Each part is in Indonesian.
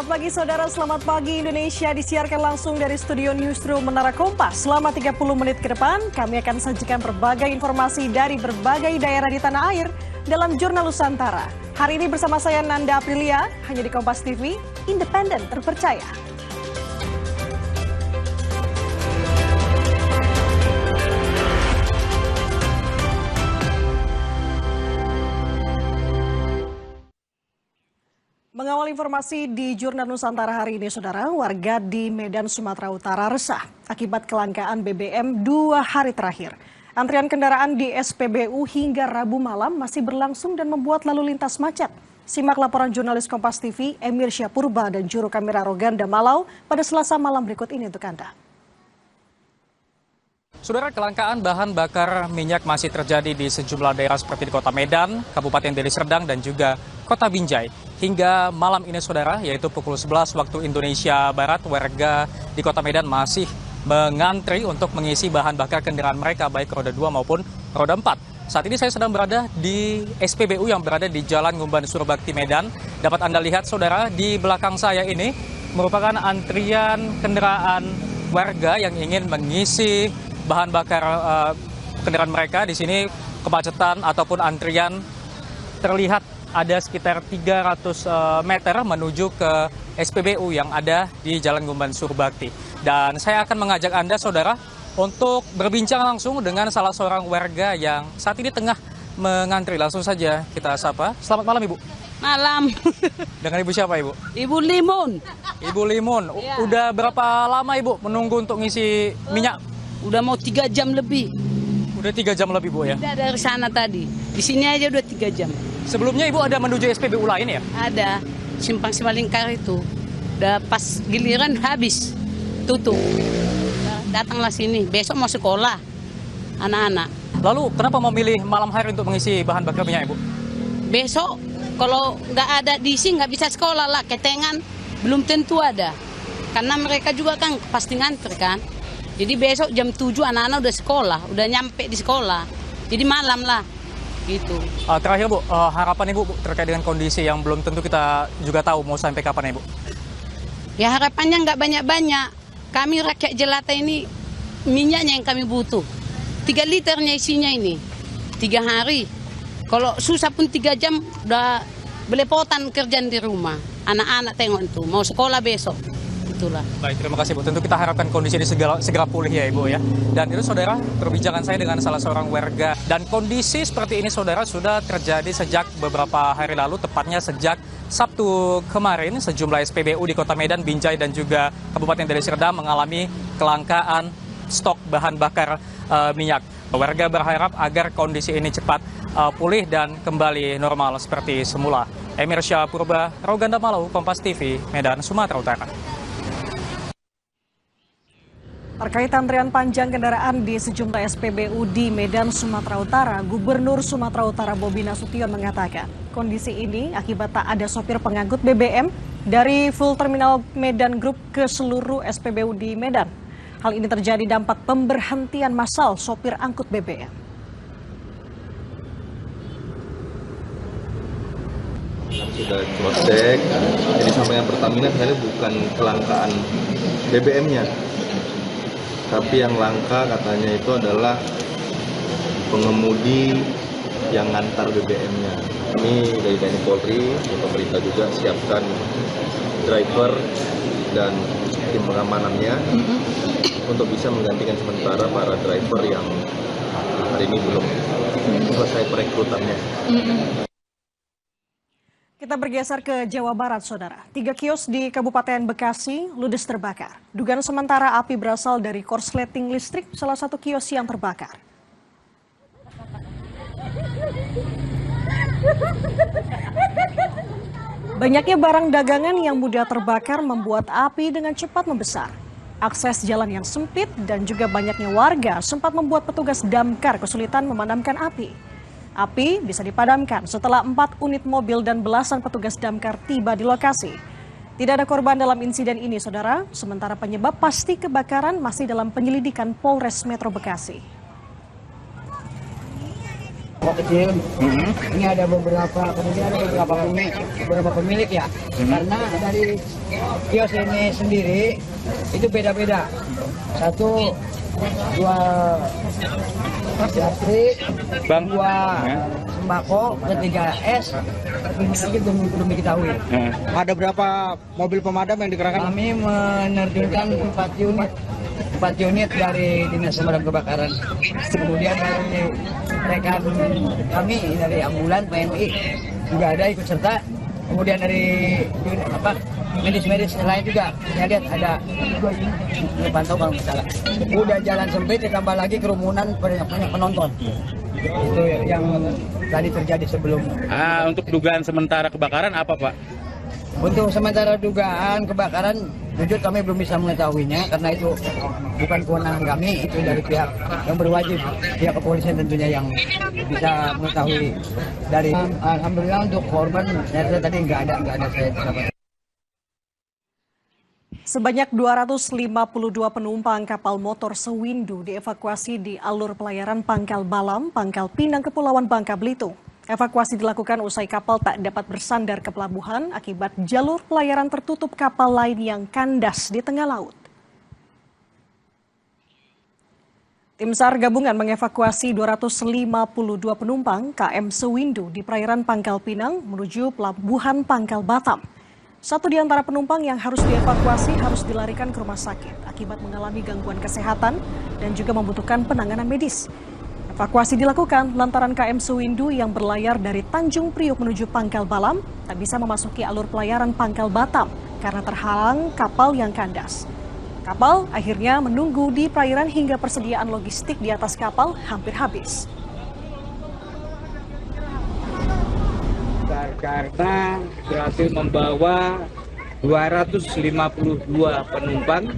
Selamat pagi saudara, selamat pagi Indonesia disiarkan langsung dari studio Newsroom Menara Kompas. Selama 30 menit ke depan, kami akan sajikan berbagai informasi dari berbagai daerah di tanah air dalam Jurnal Nusantara. Hari ini bersama saya Nanda Aprilia, hanya di Kompas TV, independen terpercaya. Mengawal informasi di Jurnal Nusantara hari ini, saudara, warga di Medan, Sumatera Utara resah akibat kelangkaan BBM 2 hari terakhir. Antrian kendaraan di SPBU hingga Rabu malam masih berlangsung dan membuat lalu lintas macet. Simak laporan jurnalis Kompas TV, Emir Syahpurba dan juru kamera Roganda Malau pada Selasa malam berikut ini untuk Anda. Saudara, kelangkaan bahan bakar minyak masih terjadi di sejumlah daerah seperti di Kota Medan, Kabupaten Deli Serdang, dan juga Kota Binjai. Hingga malam ini, saudara, yaitu pukul 11 waktu Indonesia Barat, warga di Kota Medan masih mengantri untuk mengisi bahan bakar kendaraan mereka, baik roda 2 maupun roda 4. Saat ini saya sedang berada di SPBU yang berada di Jalan Ngumban Surbakti Medan. Dapat Anda lihat, saudara, di belakang saya ini merupakan antrian kendaraan warga yang ingin mengisi bahan bakar kendaraan mereka. Di sini kemacetan ataupun antrian terlihat ada sekitar 300 meter menuju ke SPBU yang ada di Jalan Ngumban Surbakti. Dan saya akan mengajak Anda, saudara, untuk berbincang langsung dengan salah seorang warga yang saat ini tengah mengantri. Langsung saja kita sapa. Selamat malam, Ibu. Malam. Dengan Ibu siapa, Ibu? Ibu Limun. Ibu Limun. Ya. Udah berapa lama, Ibu, menunggu untuk ngisi minyak? Udah mau 3 jam lebih. Udah 3 jam lebih, Bu, ya? Udah dari sana tadi. Di sini aja udah 3 jam. Sebelumnya Ibu ada menuju SPBU lain ya? Ada. Simpang Simalingkar itu. Udah pas giliran habis. Tutup. Datanglah sini. Besok mau sekolah. Anak-anak. Lalu kenapa memilih malam hari untuk mengisi bahan bakar minyak, Ibu? Besok kalau nggak ada diisi nggak bisa sekolah lah. Ketengan belum tentu ada. Karena mereka juga kan pasti ngantri kan. Jadi besok jam 7 anak-anak udah sekolah. Udah nyampe di sekolah. Jadi malam lah. Gitu. Terakhir, Bu, harapan Ibu, Bu, terkait dengan kondisi yang belum tentu kita juga tahu mau sampai kapan, Ibu? Ya harapannya nggak banyak-banyak. Kami rakyat jelata ini minyaknya yang kami butuh. 3 liternya isinya ini. 3 hari. Kalau susah pun 3 jam udah belepotan kerjaan di rumah. Anak-anak tengok itu mau sekolah besok. Itulah. Baik, terima kasih, Bu. Tentu kita harapkan kondisi ini segera pulih ya, Ibu, ya. Dan itu, saudara, perbincangan saya dengan salah seorang warga. Dan kondisi seperti ini, saudara, sudah terjadi sejak beberapa hari lalu, tepatnya sejak Sabtu kemarin. Sejumlah SPBU di Kota Medan, Binjai, dan juga Kabupaten Deli Serdang mengalami kelangkaan stok bahan bakar minyak. Warga berharap agar kondisi ini cepat pulih dan kembali normal seperti semula. Emir Syahpurba, Roganda Malau, Kompas TV, Medan, Sumatera Utara. Terkait antrian panjang kendaraan di sejumlah SPBU di Medan, Sumatera Utara, Gubernur Sumatera Utara Bobi Nasution mengatakan kondisi ini akibat tak ada sopir pengangkut BBM dari full terminal Medan Group ke seluruh SPBU di Medan. Hal ini terjadi dampak pemberhentian massal sopir angkut BBM. Sudah cross check, jadi sama yang Pertamina sebenarnya bukan kelangkaan BBM-nya. Tapi yang langka katanya itu adalah pengemudi yang ngantar BBM-nya. Ini dari TNI Polri, pemerintah juga siapkan driver dan tim pengamanannya untuk bisa menggantikan sementara para driver yang hari ini belum selesai perekrutannya. Kita bergeser ke Jawa Barat, saudara. 3 kios di Kabupaten Bekasi ludes terbakar. Dugaan sementara api berasal dari korsleting listrik salah satu kios yang terbakar. Banyaknya barang dagangan yang mudah terbakar membuat api dengan cepat membesar. Akses jalan yang sempit dan juga banyaknya warga sempat membuat petugas damkar kesulitan memadamkan api. Api bisa dipadamkan setelah 4 unit mobil dan belasan petugas damkar tiba di lokasi. Tidak ada korban dalam insiden ini, saudara. Sementara penyebab pasti kebakaran masih dalam penyelidikan Polres Metro Bekasi. toko kecil. Ini ada beberapa, kemudian ada beberapa pemilik ya. Karena dari kios ini sendiri itu beda-beda. Satu jual plastik, dua sembako, ketiga es, lagi belum diketahui. Ada berapa mobil pemadam yang dikerahkan? Kami menerjunkan 4 unit dari Dinas Pemadam Kebakaran. Kemudian dari rekan kami dari ambulan PMI juga ada ikut serta. Kemudian dari medis-medis lain juga. Saya lihat ada 2 unit pantau kalau nggak salah. Udah jalan sempit ditambah lagi kerumunan banyak penonton. Itu yang tadi terjadi sebelum. Untuk dugaan sementara kebakaran apa, Pak? Untuk sementara dugaan kebakaran, jujur kami belum bisa mengetahuinya karena itu bukan kewenangan kami, itu dari pihak yang berwajib, pihak kepolisian tentunya yang bisa mengetahui. Dari alhamdulillah untuk korban, saya tadi nggak ada saya dapat. Sebanyak 252 penumpang kapal motor Sewindu dievakuasi di alur pelayaran Pangkal Balam, Pangkal Pinang, Kepulauan Bangka Belitung. Evakuasi dilakukan usai kapal tak dapat bersandar ke pelabuhan akibat jalur pelayaran tertutup kapal lain yang kandas di tengah laut. Tim SAR gabungan mengevakuasi 252 penumpang KM Sewindu di perairan Pangkal Pinang menuju pelabuhan Pangkal Batam. 1 di antara penumpang yang harus dievakuasi harus dilarikan ke rumah sakit akibat mengalami gangguan kesehatan dan juga membutuhkan penanganan medis. Evakuasi dilakukan lantaran KM Sewindu yang berlayar dari Tanjung Priok menuju Pangkal Balam tak bisa memasuki alur pelayaran Pangkal Batam karena terhalang kapal yang kandas. Kapal akhirnya menunggu di perairan hingga persediaan logistik di atas kapal hampir habis. Karena berhasil membawa 252 penumpang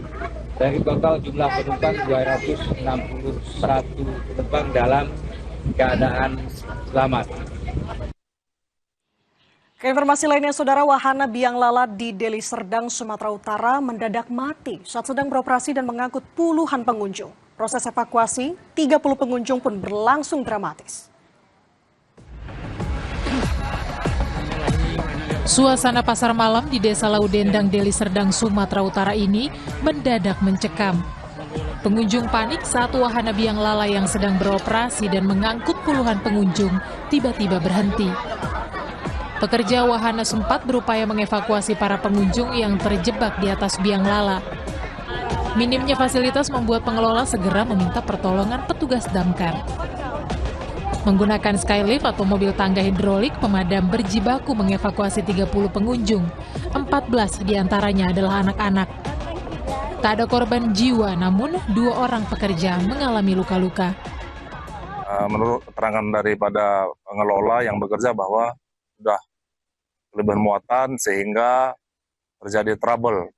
dari total jumlah penumpang 261 penumpang dalam keadaan selamat. Ke informasi lainnya, Saudara, wahana biang lalat di Deli Serdang, Sumatera Utara mendadak mati saat sedang beroperasi dan mengangkut puluhan pengunjung. Proses evakuasi 30 pengunjung pun berlangsung dramatis. Suasana pasar malam di Desa Laudendang, Deli Serdang, Sumatera Utara ini mendadak mencekam. Pengunjung panik saat wahana biang lala yang sedang beroperasi dan mengangkut puluhan pengunjung tiba-tiba berhenti. Pekerja wahana sempat berupaya mengevakuasi para pengunjung yang terjebak di atas biang lala. Minimnya fasilitas membuat pengelola segera meminta pertolongan petugas damkar. Menggunakan skylift atau mobil tangga hidrolik, pemadam berjibaku mengevakuasi 30 pengunjung. 14 diantaranya adalah anak-anak. Tak ada korban jiwa, namun 2 orang pekerja mengalami luka-luka. Menurut keterangan daripada pengelola yang bekerja bahwa sudah kelebihan muatan sehingga terjadi trouble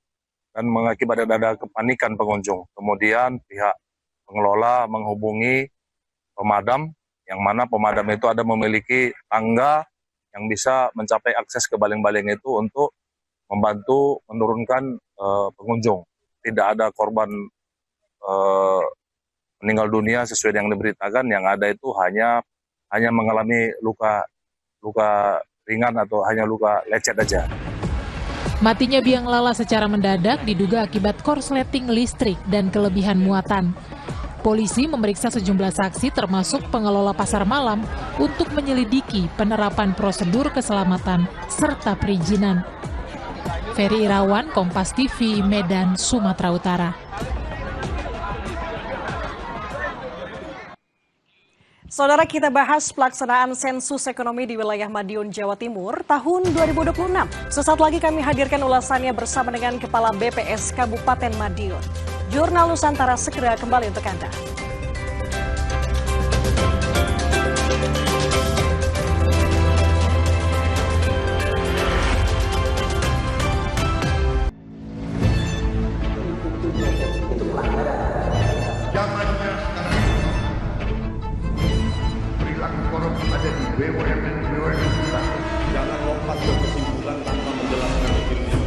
dan mengakibatkan ada kepanikan pengunjung. Kemudian pihak pengelola menghubungi pemadam, yang mana pemadam itu ada memiliki tangga yang bisa mencapai akses ke baling-baling itu untuk membantu menurunkan pengunjung. Tidak ada korban meninggal dunia sesuai yang diberitakan, yang ada itu hanya mengalami luka ringan atau hanya luka lecet aja. Matinya biang lala secara mendadak diduga akibat korsleting listrik dan kelebihan muatan. Polisi memeriksa sejumlah saksi termasuk pengelola pasar malam untuk menyelidiki penerapan prosedur keselamatan serta perizinan. Ferry Irawan, Kompas TV, Medan, Sumatera Utara. Saudara, kita bahas pelaksanaan sensus ekonomi di wilayah Madiun, Jawa Timur tahun 2026. Sesaat lagi kami hadirkan ulasannya bersama dengan Kepala BPS Kabupaten Madiun. Jurnal Nusantara segera kembali untuk Anda. Zamannya sekarang perilaku korup ada di BUMN kita. Jangan lompat ke kesimpulan tanpa menjelaskan dirinya.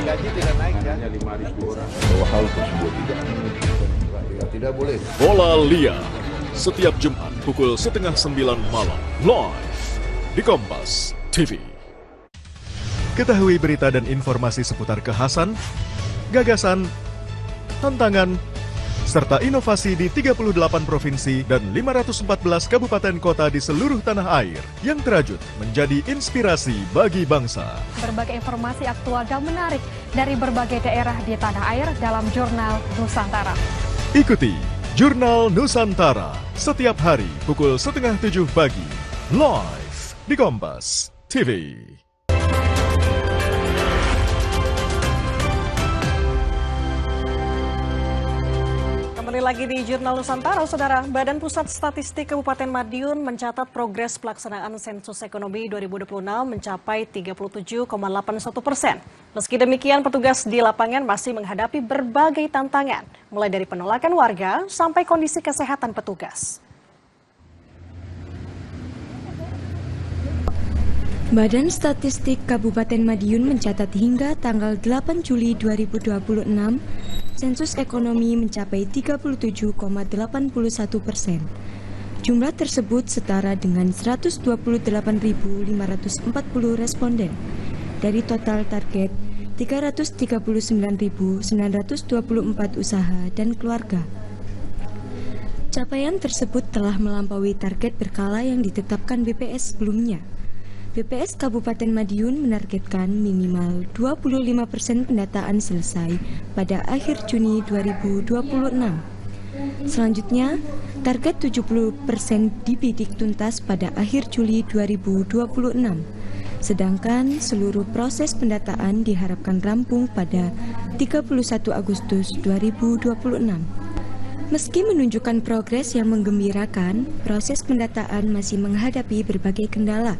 Gaji tidak naik ya, hanya 5.000 orang. Bahwa hal tersebut tidak menunjukkan rakyat tidak boleh. Bola Liar, setiap Jumat pukul 8:30 malam, live di Kompas TV. Ketahui berita dan informasi seputar kekhasan, gagasan, tantangan, serta inovasi di 38 provinsi dan 514 kabupaten kota di seluruh tanah air yang terajut menjadi inspirasi bagi bangsa. Berbagai informasi aktual dan menarik dari berbagai daerah di tanah air dalam Jurnal Nusantara. Ikuti Jurnal Nusantara setiap hari pukul 6:30 pagi, live di Kompas TV. Kembali lagi di Jurnal Nusantara, Saudara. Badan Pusat Statistik Kabupaten Madiun mencatat progres pelaksanaan sensus ekonomi 2026 mencapai 37,81%. Meski demikian, petugas di lapangan masih menghadapi berbagai tantangan, mulai dari penolakan warga sampai kondisi kesehatan petugas. Badan Statistik Kabupaten Madiun mencatat hingga tanggal 8 Juli 2026, sensus ekonomi mencapai 37,81%. Jumlah tersebut setara dengan 128.540 responden dari total target 339.924 usaha dan keluarga. Capaian tersebut telah melampaui target berkala yang ditetapkan BPS sebelumnya. BPS Kabupaten Madiun menargetkan minimal 25% pendataan selesai pada akhir Juni 2026. Selanjutnya, target 70% dibidik tuntas pada akhir Juli 2026. Sedangkan seluruh proses pendataan diharapkan rampung pada 31 Agustus 2026. Meski menunjukkan progres yang menggembirakan, proses pendataan masih menghadapi berbagai kendala.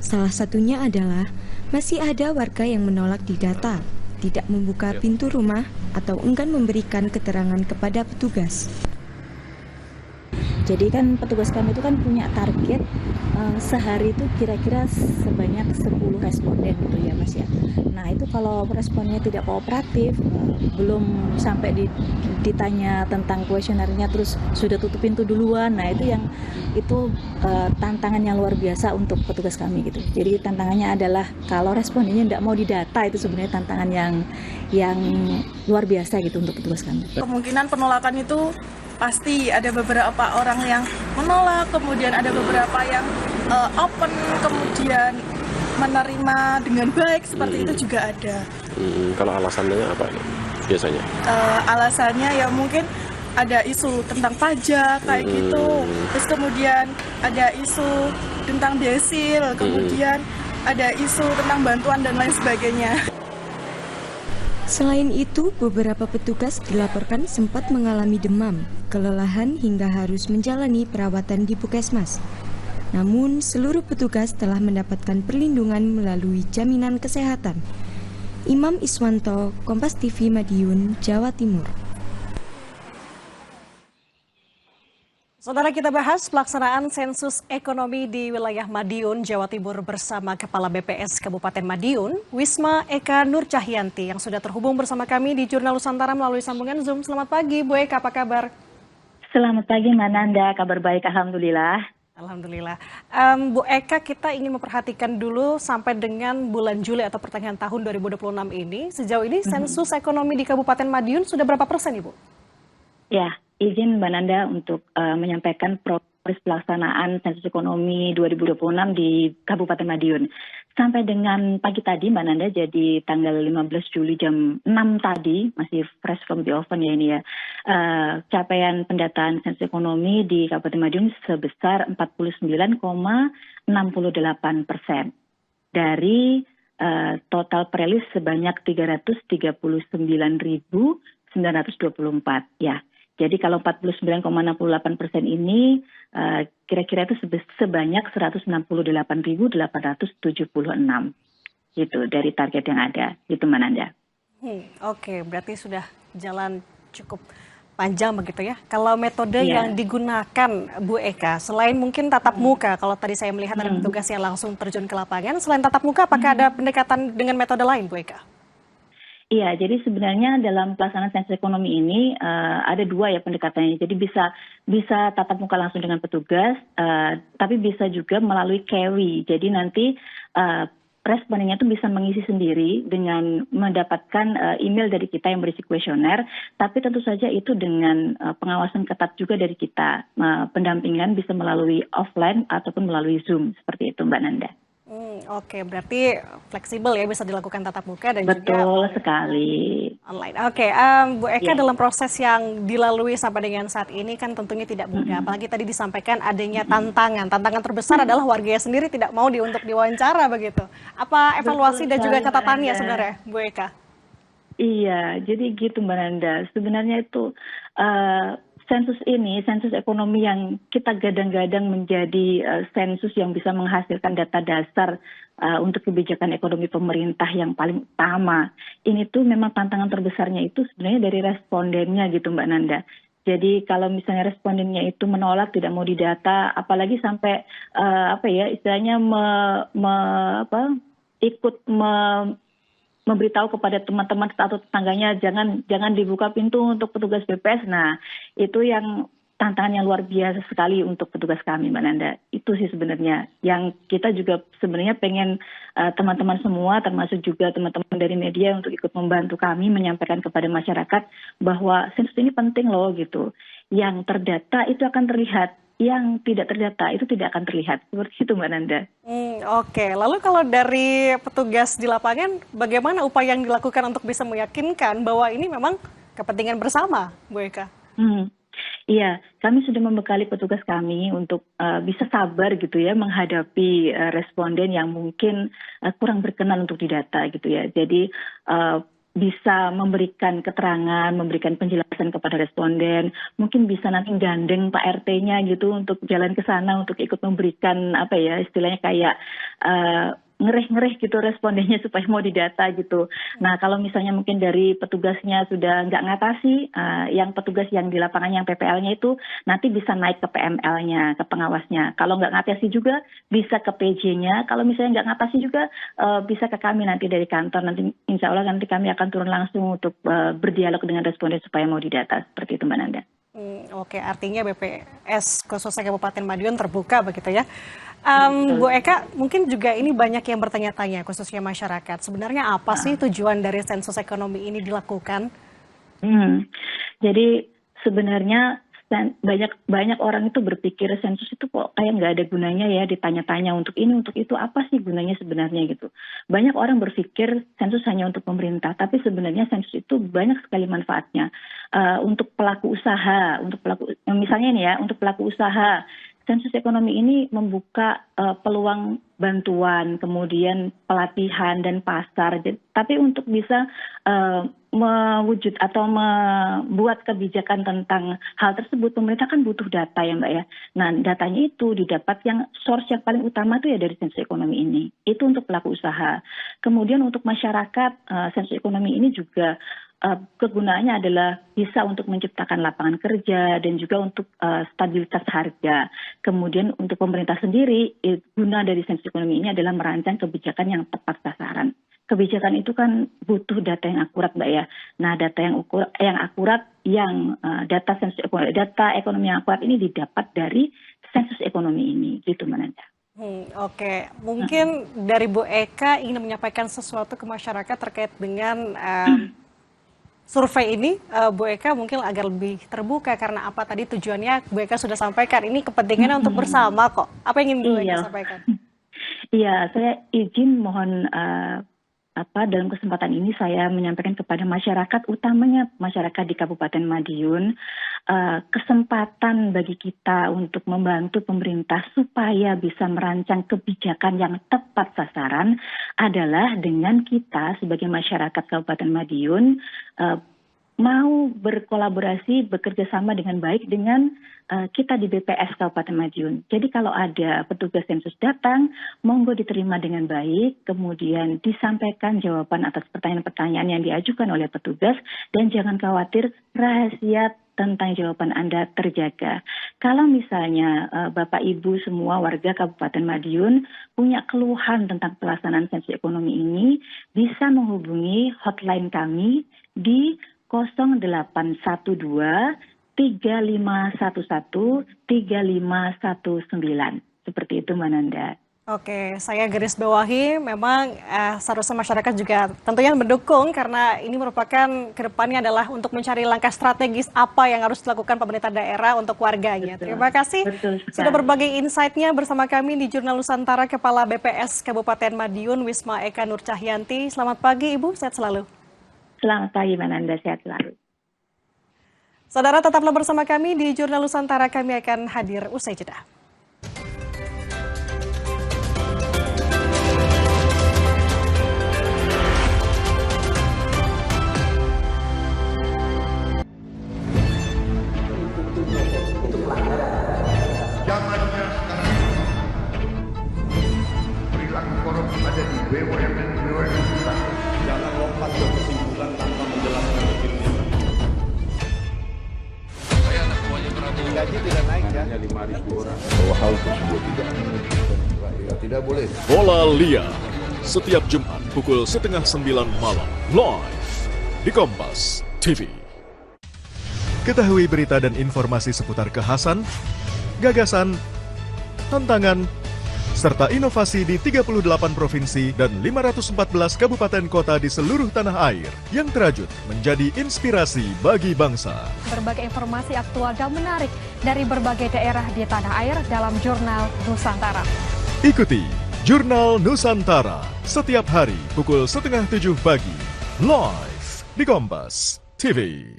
Salah satunya adalah masih ada warga yang menolak didata, tidak membuka pintu rumah, atau enggan memberikan keterangan kepada petugas. Jadi kan petugas kami itu kan punya target sehari itu kira-kira sebanyak 10 responden gitu ya Mas ya. Nah itu kalau responnya tidak kooperatif, belum sampai ditanya tentang kuesionernya terus sudah tutup pintu duluan. Nah itu tantangan yang luar biasa untuk petugas kami gitu. Jadi tantangannya adalah kalau respondennya tidak mau didata, itu sebenarnya tantangan yang luar biasa gitu untuk petugas kami. Kemungkinan penolakan itu pasti ada beberapa orang yang menolak, kemudian ada beberapa yang open, kemudian menerima dengan baik, seperti itu juga ada. Kalau alasannya apa ini biasanya? Alasannya ya mungkin ada isu tentang pajak kayak gitu, terus kemudian ada isu tentang desil, kemudian ada isu tentang bantuan dan lain sebagainya. Selain itu, beberapa petugas dilaporkan sempat mengalami demam, kelelahan hingga harus menjalani perawatan di Puskesmas. Namun, seluruh petugas telah mendapatkan perlindungan melalui jaminan kesehatan. Imam Iswanto, Kompas TV Madiun, Jawa Timur. Saudara, kita bahas pelaksanaan sensus ekonomi di wilayah Madiun, Jawa Timur bersama Kepala BPS Kabupaten Madiun, Wisma Eka Nur Cahyanti, yang sudah terhubung bersama kami di Jurnal Nusantara melalui sambungan Zoom. Selamat pagi, Bu Eka, apa kabar? Selamat pagi, Mbak Nanda. Kabar baik, Alhamdulillah. Alhamdulillah. Bu Eka, kita ingin memperhatikan dulu sampai dengan bulan Juli atau pertengahan tahun 2026 ini. Sejauh ini sensus ekonomi di Kabupaten Madiun sudah berapa persen, Ibu? Ya, izin Mbak Nanda untuk menyampaikan progres pelaksanaan sensus ekonomi 2026 di Kabupaten Madiun. Sampai dengan pagi tadi Mbak Nanda, jadi tanggal 15 Juli jam 6 tadi, masih fresh from the oven ya ini ya, capaian pendataan sensus ekonomi di Kabupaten Madiun sebesar 49,68% dari total perilis sebanyak 339.924 ya. Jadi kalau 49,68% ini kira-kira itu sebanyak 168.876 gitu dari target yang ada, gitu Mbak Nanda. Oke, berarti sudah jalan cukup panjang begitu ya. Kalau metode yang digunakan Bu Eka, selain mungkin tatap muka, kalau tadi saya melihat ada petugas yang langsung terjun ke lapangan, selain tatap muka apakah ada pendekatan dengan metode lain Bu Eka? Iya, jadi sebenarnya dalam pelaksanaan sensus ekonomi ini ada dua ya pendekatannya. Jadi bisa tatap muka langsung dengan petugas, tapi bisa juga melalui carry. Jadi nanti respondennya itu bisa mengisi sendiri dengan mendapatkan email dari kita yang berisi kuesioner, tapi tentu saja itu dengan pengawasan ketat juga dari kita. Pendampingan bisa melalui offline ataupun melalui Zoom, seperti itu Mbak Nanda. Oke, berarti fleksibel ya, bisa dilakukan tatap muka dan Betul juga sekali. online. Oke, Bu Eka, dalam proses yang dilalui sampai dengan saat ini kan tentunya tidak mudah. Apalagi tadi disampaikan adanya tantangan. Tantangan terbesar adalah warganya sendiri tidak mau untuk diwawancara begitu. Apa evaluasi dan juga catatannya sebenarnya, Bu Eka? Iya, jadi gitu Mbak Nanda. Sebenarnya itu sensus ekonomi yang kita gadang-gadang menjadi sensus yang bisa menghasilkan data dasar untuk kebijakan ekonomi pemerintah yang paling utama. Ini tuh memang tantangan terbesarnya itu sebenarnya dari respondennya gitu Mbak Nanda. Jadi kalau misalnya respondennya itu menolak, tidak mau didata, apalagi sampai istilahnya memberitahu kepada teman-teman atau tetangganya jangan dibuka pintu untuk petugas BPS. Nah, itu yang tantangan yang luar biasa sekali untuk petugas kami, Mbak Nanda. Itu sih sebenarnya yang kita juga sebenarnya pengen teman-teman semua, termasuk juga teman-teman dari media untuk ikut membantu kami menyampaikan kepada masyarakat bahwa sensus ini penting loh gitu. Yang terdata itu akan terlihat, yang tidak terdata itu tidak akan terlihat. Seperti itu Mbak Nanda. Oke, lalu kalau dari petugas di lapangan, bagaimana upaya yang dilakukan untuk bisa meyakinkan bahwa ini memang kepentingan bersama, Bu Eka? Iya, kami sudah membekali petugas kami untuk bisa sabar gitu ya menghadapi responden yang mungkin kurang berkenan untuk didata gitu ya. Jadi bisa memberikan keterangan, memberikan penjelasan kepada responden, mungkin bisa nanti gandeng Pak RT-nya gitu untuk jalan ke sana untuk ikut memberikan istilahnya kayak ngereh-ngereh gitu respondennya supaya mau didata gitu. Nah kalau misalnya mungkin dari petugasnya sudah nggak ngatasi, yang petugas yang di lapangan yang PPL-nya itu nanti bisa naik ke PML-nya, ke pengawasnya. Kalau nggak ngatasi juga bisa ke PJ-nya. Kalau misalnya nggak ngatasi juga bisa ke kami nanti dari kantor. Nanti insya Allah nanti kami akan turun langsung untuk berdialog dengan responden supaya mau didata. Seperti itu Mbak Nanda. Oke, artinya BPS khususnya Kabupaten Madiun terbuka begitu ya. Bu Eka, mungkin juga ini banyak yang bertanya-tanya khususnya masyarakat. Sebenarnya apa sih tujuan dari sensus ekonomi ini dilakukan? Jadi sebenarnya banyak orang itu berpikir sensus itu kok kayak nggak ada gunanya ya, ditanya-tanya untuk ini untuk itu, apa sih gunanya sebenarnya gitu. Banyak orang berpikir sensus hanya untuk pemerintah, tapi sebenarnya sensus itu banyak sekali manfaatnya untuk pelaku usaha, misalnya nih ya, untuk pelaku usaha. Sensus ekonomi ini membuka peluang bantuan, kemudian pelatihan dan pasar. Tapi untuk bisa mewujud atau membuat kebijakan tentang hal tersebut, pemerintah kan butuh data ya Mbak ya. Nah datanya itu didapat yang source yang paling utama itu ya dari sensus ekonomi ini. Itu untuk pelaku usaha. Kemudian untuk masyarakat, sensus ekonomi ini juga kegunaannya adalah bisa untuk menciptakan lapangan kerja dan juga untuk stabilitas harga. Kemudian untuk pemerintah sendiri, guna dari sensus ekonomi ini adalah merancang kebijakan yang tepat sasaran. Kebijakan itu kan butuh data yang akurat, Mbak ya. Nah, data data ekonomi yang akurat ini didapat dari sensus ekonomi ini, gitu Mbak Nanda. Oke, mungkin dari Bu Eka ingin menyampaikan sesuatu ke masyarakat terkait dengan survei ini, Bu Eka mungkin agak lebih terbuka karena apa tadi tujuannya Bu Eka sudah sampaikan, ini kepentingannya untuk bersama kok. Apa yang ingin Bu Eka sampaikan? Iya, saya izin mohon dalam kesempatan ini saya menyampaikan kepada masyarakat, utamanya masyarakat di Kabupaten Madiun, kesempatan bagi kita untuk membantu pemerintah supaya bisa merancang kebijakan yang tepat sasaran adalah dengan kita sebagai masyarakat Kabupaten Madiun mau berkolaborasi, bekerja sama dengan baik dengan kita di BPS Kabupaten Madiun. Jadi kalau ada petugas sensus datang, monggo diterima dengan baik, kemudian disampaikan jawaban atas pertanyaan-pertanyaan yang diajukan oleh petugas, dan jangan khawatir, rahasia tentang jawaban Anda terjaga. Kalau misalnya Bapak Ibu semua warga Kabupaten Madiun punya keluhan tentang pelaksanaan sensus ekonomi ini, bisa menghubungi hotline kami di 0812 3511 3519. Seperti itu, Mbak Nanda. Oke, saya garis bawahi memang seharusnya masyarakat juga tentunya mendukung karena ini merupakan kedepannya adalah untuk mencari langkah strategis apa yang harus dilakukan pemerintah daerah untuk warganya. Betul. Terima kasih sudah berbagi insight-nya bersama kami di Jurnal Nusantara, Kepala BPS Kabupaten Madiun, Wisma Eka Nur Cahyanti. Selamat pagi Ibu, sehat selalu. Selamat pagi Mbak Nanda, sehat selalu. Saudara tetaplah bersama kami di Jurnal Nusantara, kami akan hadir usai jeda. Zamannya sekarang perilaku korup ada di BUMN kita. Jangan lompat ke kesimpulan tanpa menjelaskan detailnya. Saya anak buahnya Prabowo. Gaji tidak naik ya. Hanya 5.000 orang. Bahwa hal tersebut tidak boleh. Bola Liar setiap Jumat pukul 8:30 malam live di Kompas TV. Ketahui berita dan informasi seputar kekhasan, gagasan, tantangan, serta inovasi di 38 provinsi dan 514 kabupaten kota di seluruh tanah air yang terajut menjadi inspirasi bagi bangsa. Berbagai informasi aktual dan menarik dari berbagai daerah di tanah air dalam Jurnal Nusantara. Ikuti Jurnal Nusantara setiap hari pukul 6:30 pagi live di Kompas TV.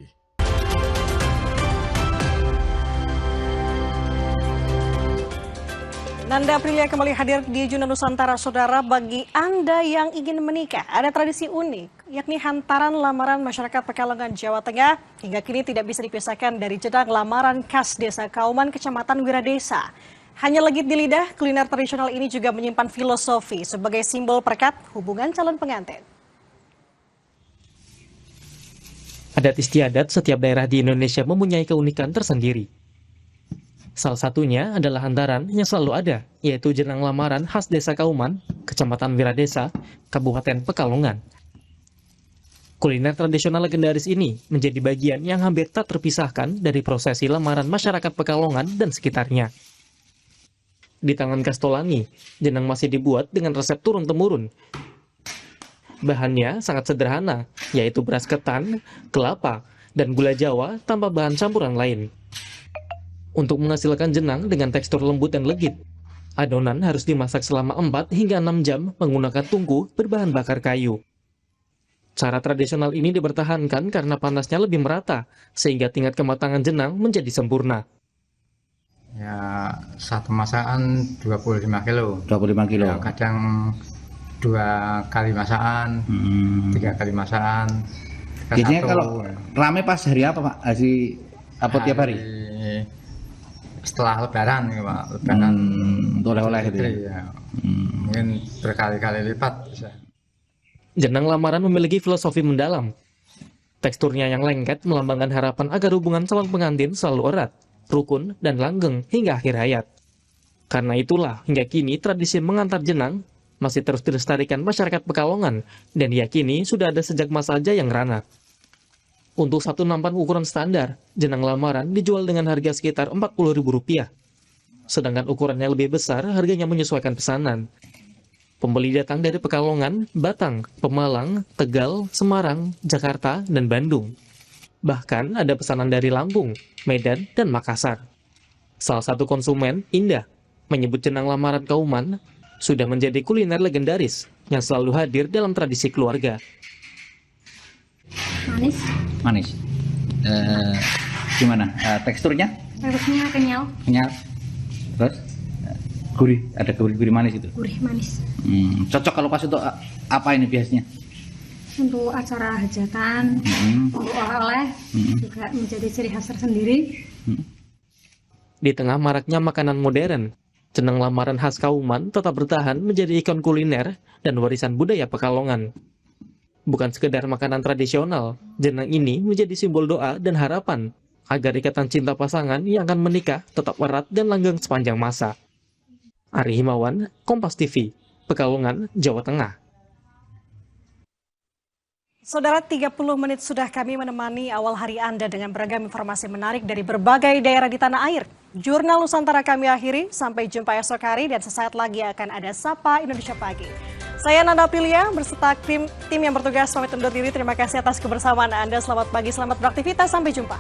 Nanda Aprilia kembali hadir di Jurnal Nusantara, Saudara. Bagi Anda yang ingin menikah, ada tradisi unik, yakni hantaran lamaran masyarakat Pekalongan, Jawa Tengah. Hingga kini tidak bisa dipisahkan dari jenang lamaran khas Desa Kauman, Kecamatan Wiradesa. Hanya legit di lidah, kuliner tradisional ini juga menyimpan filosofi sebagai simbol perekat hubungan calon pengantin. Adat istiadat setiap daerah di Indonesia mempunyai keunikan tersendiri. Salah satunya adalah hantaran yang selalu ada, yaitu jenang lamaran khas Desa Kauman, Kecamatan Wiradesa, Kabupaten Pekalongan. Kuliner tradisional legendaris ini menjadi bagian yang hampir tak terpisahkan dari prosesi lamaran masyarakat Pekalongan dan sekitarnya. Di tangan Kastolani, jenang masih dibuat dengan resep turun-temurun. Bahannya sangat sederhana, yaitu beras ketan, kelapa, dan gula Jawa tanpa bahan campuran lain. Untuk menghasilkan jenang dengan tekstur lembut dan legit, adonan harus dimasak selama 4 hingga 6 jam menggunakan tungku berbahan bakar kayu. Cara tradisional ini dipertahankan karena panasnya lebih merata, sehingga tingkat kematangan jenang menjadi sempurna. Ya, satu masakan 25 kilo. 25 kilo. Ya, kadang 2 kali masakan, 3 kali masakan. Biasanya kalau rame pas hari apa, Pak? Apa tiap hari? Setelah lebaran ya, Pak. Lebaran untuk oleh-oleh gitu ya. Mungkin berkali-kali lipat bisa. Jenang lamaran memiliki filosofi mendalam. Teksturnya yang lengket melambangkan harapan agar hubungan calon pengantin selalu erat, rukun, dan langgeng hingga akhir hayat. Karena itulah hingga kini tradisi mengantar jenang masih terus dilestarikan masyarakat Pekalongan dan diyakini sudah ada sejak masa Jayang Rana. Untuk satu nampan ukuran standar, jenang lamaran dijual dengan harga sekitar Rp40.000. Sedangkan ukuran yang lebih besar, harganya menyesuaikan pesanan. Pembeli datang dari Pekalongan, Batang, Pemalang, Tegal, Semarang, Jakarta, dan Bandung. Bahkan ada pesanan dari Lampung, Medan, dan Makassar. Salah satu konsumen, Indah, menyebut jenang lamaran Kauman sudah menjadi kuliner legendaris yang selalu hadir dalam tradisi keluarga. Manis. Manis. Gimana? Teksturnya? Teksturnya kenyal. Kenyal. Terus? Gurih. Ada gurih manis itu? Gurih manis. Cocok kalau pas untuk apa ini biasanya? Untuk acara hajatan, untuk oleh-oleh, juga menjadi ciri khas tersendiri. Di tengah maraknya makanan modern, jenang lamaran khas Kauman tetap bertahan menjadi ikon kuliner dan warisan budaya Pekalongan. Bukan sekedar makanan tradisional, jenang ini menjadi simbol doa dan harapan agar ikatan cinta pasangan yang akan menikah tetap erat dan langgeng sepanjang masa. Ari Himawan, Kompas TV, Pekalongan, Jawa Tengah. Saudara, 30 menit sudah kami menemani awal hari Anda dengan beragam informasi menarik dari berbagai daerah di tanah air. Jurnal Nusantara kami akhiri, sampai jumpa esok hari dan sesaat lagi akan ada Sapa Indonesia Pagi. Saya Nanda Aprilia berserta tim yang bertugas pamit undur diri. Terima kasih atas kebersamaan Anda. Selamat pagi, selamat beraktivitas, sampai jumpa.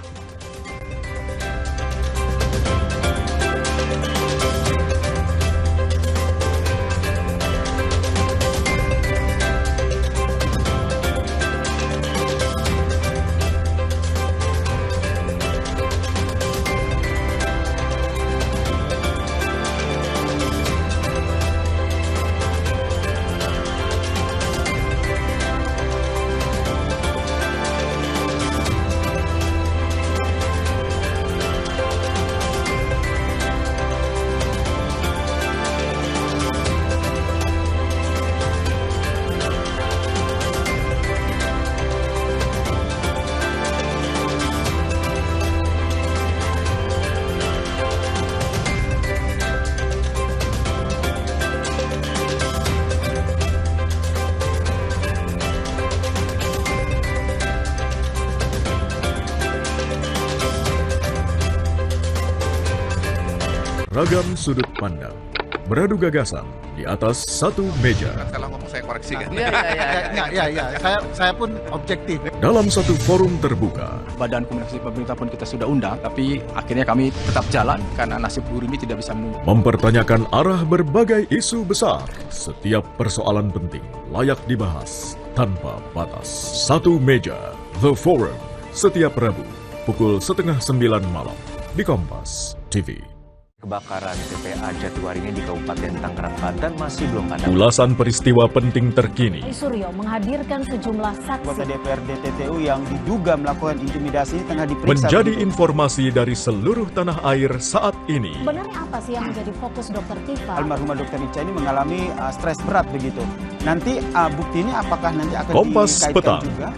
Ragam sudut pandang, beradu gagasan di atas satu meja. Kalau ngomong saya koreksi kan? Iya. Saya pun objektif. Dalam satu forum terbuka. Badan Komunikasi Pemerintah pun kita sudah undang, tapi akhirnya kami tetap jalan karena nasib buruh ini tidak bisa menunggu. Mempertanyakan arah berbagai isu besar. Setiap persoalan penting layak dibahas tanpa batas. Satu meja, The Forum, setiap Rabu, pukul 8:30 malam di Kompas TV. Kebakaran TPA Jatiwaringin di Kabupaten Tangerang, Banten masih belum padam. Ulasan peristiwa penting terkini. Suryo menghadirkan sejumlah saksi. Anggota DPRD TTU yang diduga melakukan intimidasi tengah diperiksa. Menjadi informasi dari seluruh tanah air saat ini. Sebenarnya apa sih yang menjadi fokus Dr. Tifa? Almarhumah Dr. Ica ini mengalami stres berat begitu. Nanti bukti ini apakah nanti akan Kompas dikaitkan Petang. juga?